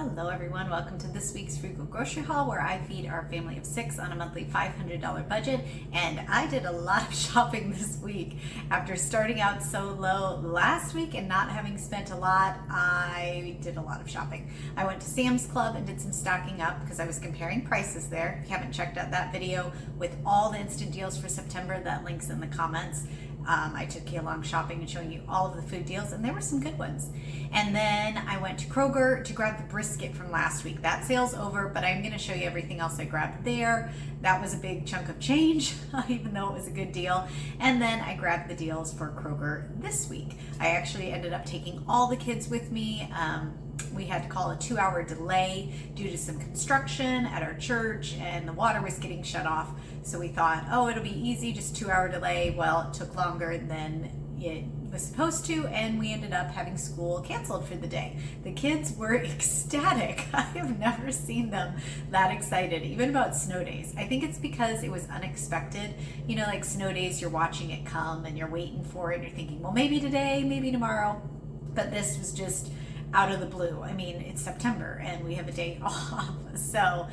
Hello everyone, welcome to this week's Frugal Grocery Haul where I feed our family of 6 on a monthly $500 budget, and I did a lot of shopping this week. After starting out so low last week and not having spent a lot, I did a lot of shopping. I went to Sam's Club and did some stocking up because I was comparing prices there. If you haven't checked out that video with all the instant deals for September, that link's in the comments. I took you along shopping and showing you all of the food deals, and there were some good ones. And then I went to Kroger to grab the brisket from last week. That sale's over, but I'm going to show you everything else I grabbed there. That was a big chunk of change, even though it was a good deal. And then I grabbed the deals for Kroger this week. I actually ended up taking all the kids with me. We had to call a 2-hour delay due to some construction at our church, and the water was getting shut off. So we thought, oh, it'll be easy, just 2-hour delay. Well, it took longer than it was supposed to, and we ended up having school canceled for the day. The kids were ecstatic. I have never seen them that excited, even about snow days. I think it's because it was unexpected. You know, like snow days, you're watching it come and you're waiting for it, and you're thinking, well, maybe today, maybe tomorrow. But this was just out of the blue. I mean, it's September and we have a day off. So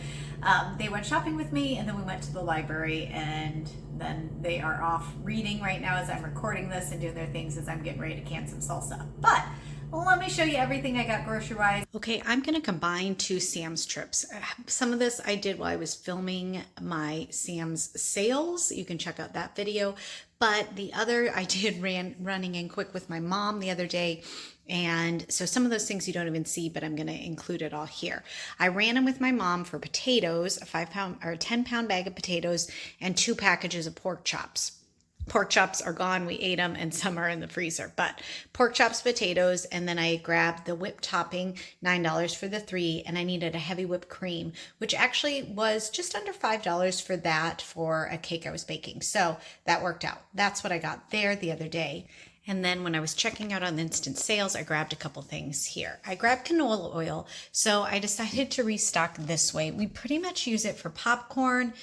they went shopping with me, and then we went to the library, and then they are off reading right now as I'm recording this and doing their things as I'm getting ready to can some salsa. But let me show you everything I got grocery-wise. Okay, I'm going to combine two Sam's trips. Some of this I did while I was filming my Sam's sales. You can check out that video. But the other I did running in quick with my mom the other day. And so some of those things you don't even see, but I'm going to include it all here. I ran in with my mom for potatoes, a 5-pound or a 10-pound bag of potatoes, and 2 packages of pork chops. Pork chops are gone. We ate them, and some are in the freezer. But pork chops, potatoes, and then I grabbed the whipped topping, $9 for the 3, and I needed a heavy whipped cream, which actually was just under $5 for that for a cake I was baking. So that worked out. That's what I got there the other day. And then when I was checking out on the instant sales, I grabbed a couple things here. I grabbed canola oil, so I decided to restock this way. We pretty much use it for popcorn,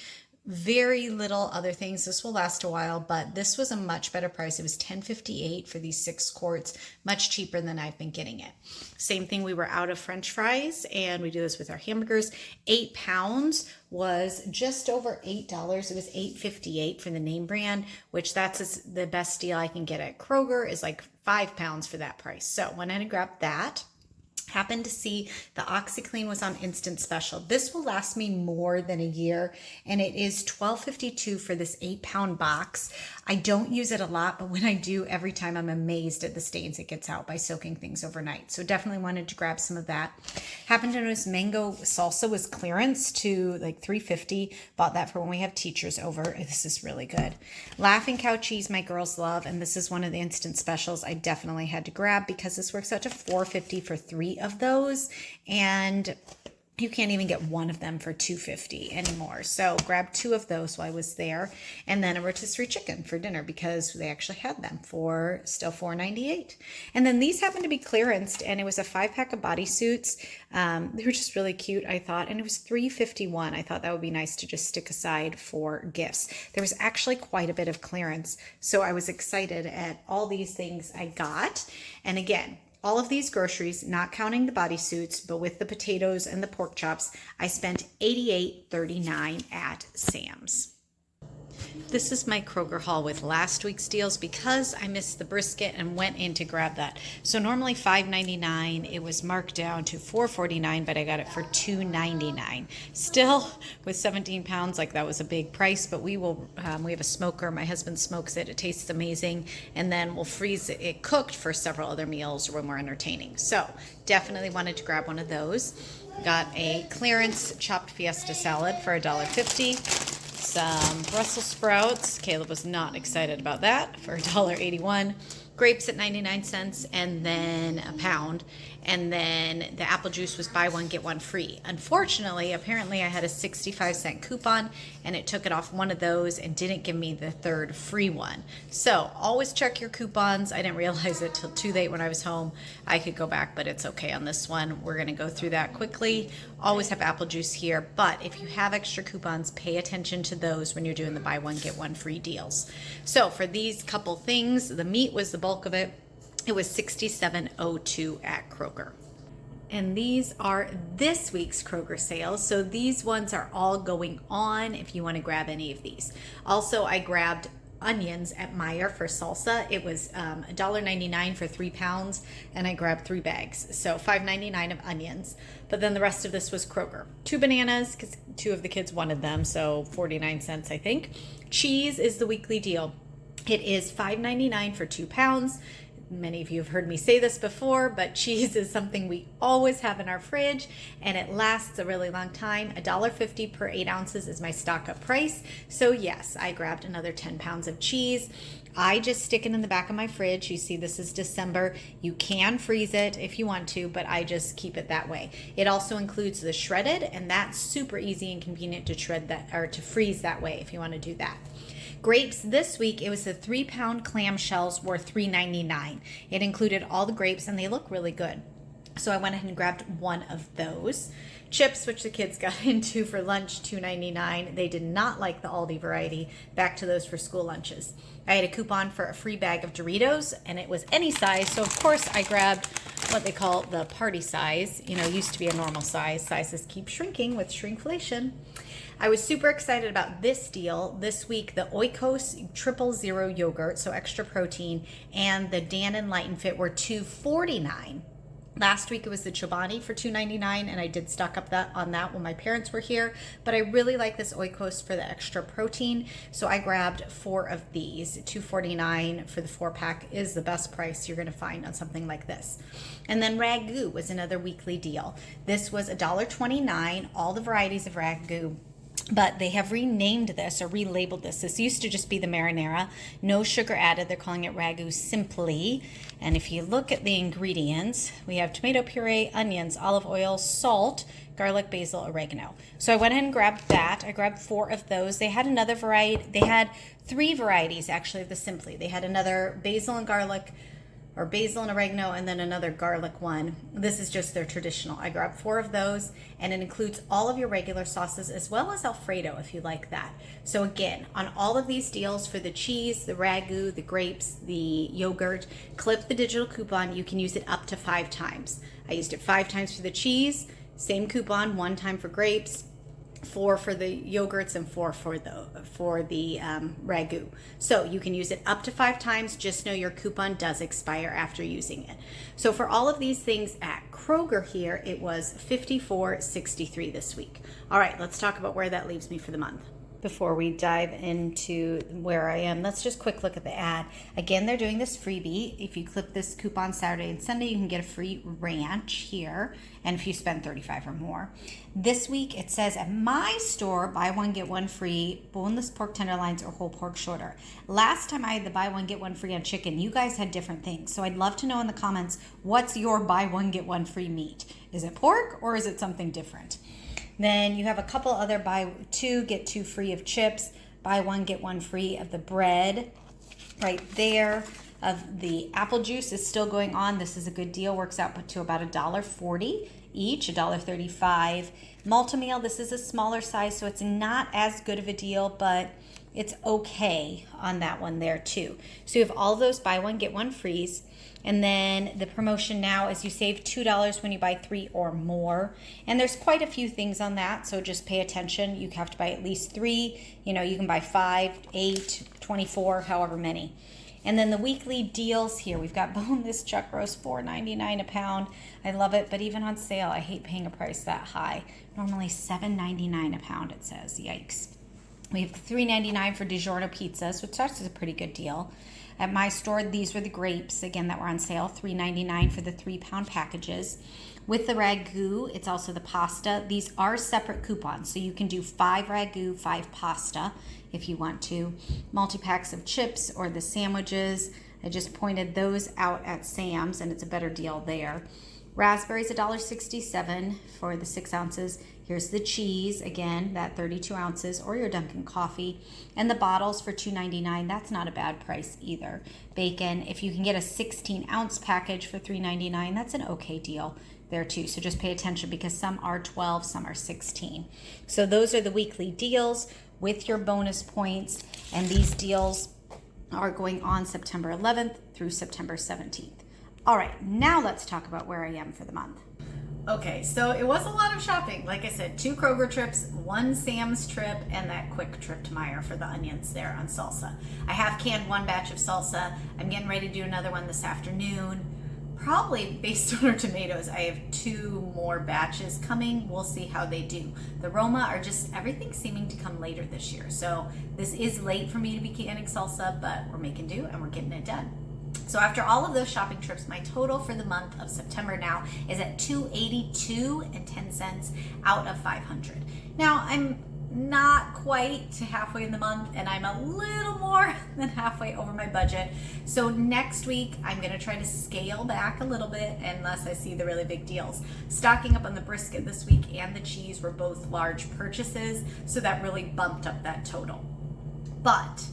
very little other things. This will last a while, but this was a much better price. It was $10.58 for these 6 quarts, much cheaper than I've been getting it. Same thing, we were out of French fries, and we do this with our hamburgers. 8 pounds was just over $8. It was $8.58 for the name brand, which that's the best deal I can get at Kroger, is like 5 pounds for that price. So went ahead and grabbed that. Happened to see the OxyClean was on instant special. This will last me more than a year, and it is $12.52 for this 8-pound box. I don't use it a lot, but when I do, every time I'm amazed at the stains it gets out by soaking things overnight. So definitely wanted to grab some of that. Happened to notice mango salsa was clearance to like $3.50. Bought that for when we have teachers over. This is really good. Laughing Cow cheese my girls love, and this is one of the instant specials I definitely had to grab because this works out to $4.50 for 3 of those, and you can't even get one of them for $2.50 anymore. So grabbed 2 of those while I was there, and then a rotisserie chicken for dinner because they actually had them for still $4.98. And then these happened to be clearanced, and it was a 5-pack of bodysuits. They were just really cute, I thought, and it was $3.51. I thought that would be nice to just stick aside for gifts. There was actually quite a bit of clearance, so I was excited at all these things I got. And again, all of these groceries, not counting the bodysuits, but with the potatoes and the pork chops, I spent $88.39 at Sam's. This is my Kroger haul with last week's deals because I missed the brisket and went in to grab that. So normally $5.99, it was marked down to $4.49, but I got it for $2.99. Still, with 17 pounds, like that was a big price, but we have a smoker. My husband smokes it. It tastes amazing. And then we'll freeze it cooked for several other meals when we're entertaining. So definitely wanted to grab one of those. Got a clearance chopped fiesta salad for $1.50. Some Brussels sprouts. Caleb was not excited about that, for $1.81. Grapes at 99 cents, and then a pound. And then the apple juice was buy one, get one free. Unfortunately, apparently I had a 65-cent coupon, and it took it off one of those and didn't give me the 3rd free one. So always check your coupons. I didn't realize it till too late when I was home. I could go back, but it's okay on this one. We're going to go through that quickly. Always have apple juice here, but if you have extra coupons, pay attention to those when you're doing the buy one, get one free deals. So for these couple things, the meat was the bulk of it. It was $67.02 at Kroger. And these are this week's Kroger sales. So these ones are all going on if you want to grab any of these. Also, I grabbed onions at Meijer for salsa. It was $1.99 for 3 pounds, and I grabbed 3 bags. So $5.99 of onions. But then the rest of this was Kroger. 2 bananas, because 2 of the kids wanted them, so 49 cents, I think. Cheese is the weekly deal. It is $5.99 for 2 pounds. Many of you have heard me say this before, but cheese is something we always have in our fridge, and it lasts a really long time. $1.50 per 8 ounces is my stock up price. So yes, I grabbed another 10 pounds of cheese. I just stick it in the back of my fridge. You see, this is December. You can freeze it if you want to, but I just keep it that way. It also includes the shredded, and that's super easy and convenient to shred that, or to freeze that way if you want to do that. Grapes this week, it was the 3-pound clamshells were $3.99. It included all the grapes, and they look really good. So I went ahead and grabbed one of those. Chips, which the kids got into for lunch, $2.99. They did not like the Aldi variety. Back to those for school lunches. I had a coupon for a free bag of Doritos, and it was any size. So of course I grabbed what they call the party size. You know, used to be a normal size. Sizes keep shrinking with shrinkflation. I was super excited about this deal this week, the Oikos Triple Zero yogurt, so extra protein, and the Dannon Light and Fit were $2.49. Last week it was the Chobani for $2.99, and I did stock up on that when my parents were here, but I really like this Oikos for the extra protein, so I grabbed 4 of these. $2.49 for the 4-pack is the best price you're going to find on something like this. And then Ragu was another weekly deal. This was $1.29, all the varieties of Ragu. But they have renamed this or relabeled this. This used to just be the marinara. No sugar added. They're calling it Ragu Simply. And if you look at the ingredients, we have tomato puree, onions, olive oil, salt, garlic, basil, oregano. So I went ahead and grabbed that. I grabbed 4 of those. They had another variety. They had 3 varieties actually of the Simply. They had another basil and garlic, or basil and oregano, and then another garlic one. This is just their traditional. I grabbed 4 of those, and it includes all of your regular sauces as well as Alfredo if you like that. So again, on all of these deals for the cheese, the Ragu, the grapes, the yogurt, clip the digital coupon. You can use it up to 5 times. I used it 5 times for the cheese, same coupon, 1 time for grapes, 4 for the yogurts, and 4 for the Ragu. So you can use it up to 5 times. Just know your coupon does expire after using it. So for all of these things at Kroger here, it was $54.63 this week. All right, let's talk about where that leaves me for the month. Before we dive into where I am, let's just quick look at the ad. Again, they're doing this freebie. If you clip this coupon Saturday and Sunday, you can get a free ranch here, and if you spend $35 or more. This week, it says at my store, buy one, get one free, boneless pork tenderloins or whole pork shoulder. Last time I had the buy one, get one free on chicken, you guys had different things. So I'd love to know in the comments, what's your buy one, get one free meat? Is it pork or is it something different? Then you have a couple other buy 2, get 2 free of chips, buy 1, get 1 free of the bread right there. Of the apple juice is still going on. This is a good deal, works out to about $1.40 each, $1.35. Multi-meal, this is a smaller size, so it's not as good of a deal, but it's okay on that one there too. So you have all of those buy 1, get 1 frees. And then the promotion now is you save $2 when you buy 3 or more. And there's quite a few things on that, so just pay attention. You have to buy at least 3. You know, you can buy 5, 8, 24, however many. And then the weekly deals here, we've got boneless chuck roast, $4.99 a pound. I love it, but even on sale, I hate paying a price that high. Normally $7.99 a pound, it says. Yikes. We have $3.99 for DiGiorno pizzas, which starts as a pretty good deal. At my store, these were the grapes, again, that were on sale, $3.99 for the 3-pound packages. With the Ragu, it's also the pasta. These are separate coupons, so you can do 5 Ragu, 5 pasta if you want to. Multi-packs of chips or the sandwiches. I just pointed those out at Sam's, and it's a better deal there. Raspberries, $1.67 for the 6 ounces. Here's the cheese, again, that 32 ounces, or your Dunkin' coffee. And the bottles for $2.99, that's not a bad price either. Bacon, if you can get a 16-ounce package for $3.99, that's an okay deal there too. So just pay attention because some are 12, some are 16. So those are the weekly deals with your bonus points. And these deals are going on September 11th through September 17th. All right, now let's talk about where I am for the month. Okay, so it was a lot of shopping. Like I said, 2 Kroger trips, 1 Sam's trip, and that quick trip to Meijer for the onions there on salsa. I have canned 1 batch of salsa. I'm getting ready to do another one this afternoon. Probably based on our tomatoes, I have 2 more batches coming. We'll see how they do. The Roma are just, everything's seeming to come later this year. So this is late for me to be canning salsa, but we're making do and we're getting it done. So after all of those shopping trips, my total for the month of September now is at $282.10 out of $500. Now I'm not quite to halfway in the month, and I'm a little more than halfway over my budget. So next week I'm going to try to scale back a little bit unless I see the really big deals. Stocking up on the brisket this week and the cheese were both large purchases, so that really bumped up that total. But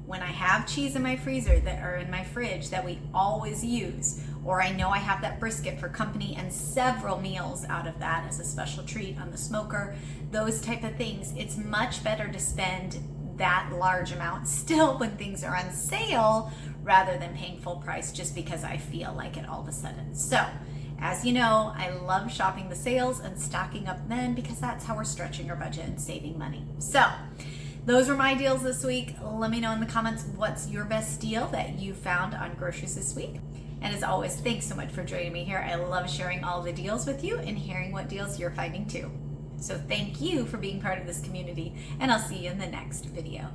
when I have cheese in my freezer that are in my fridge that we always use, or I know I have that brisket for company and several meals out of that as a special treat on the smoker, those type of things, it's much better to spend that large amount still when things are on sale rather than paying full price just because I feel like it all of a sudden. So as you know, I love shopping the sales and stocking up then because that's how we're stretching our budget and saving money. So those were my deals this week. Let me know in the comments what's your best deal that you found on groceries this week. And as always, thanks so much for joining me here. I love sharing all the deals with you and hearing what deals you're finding too. So thank you for being part of this community, and I'll see you in the next video.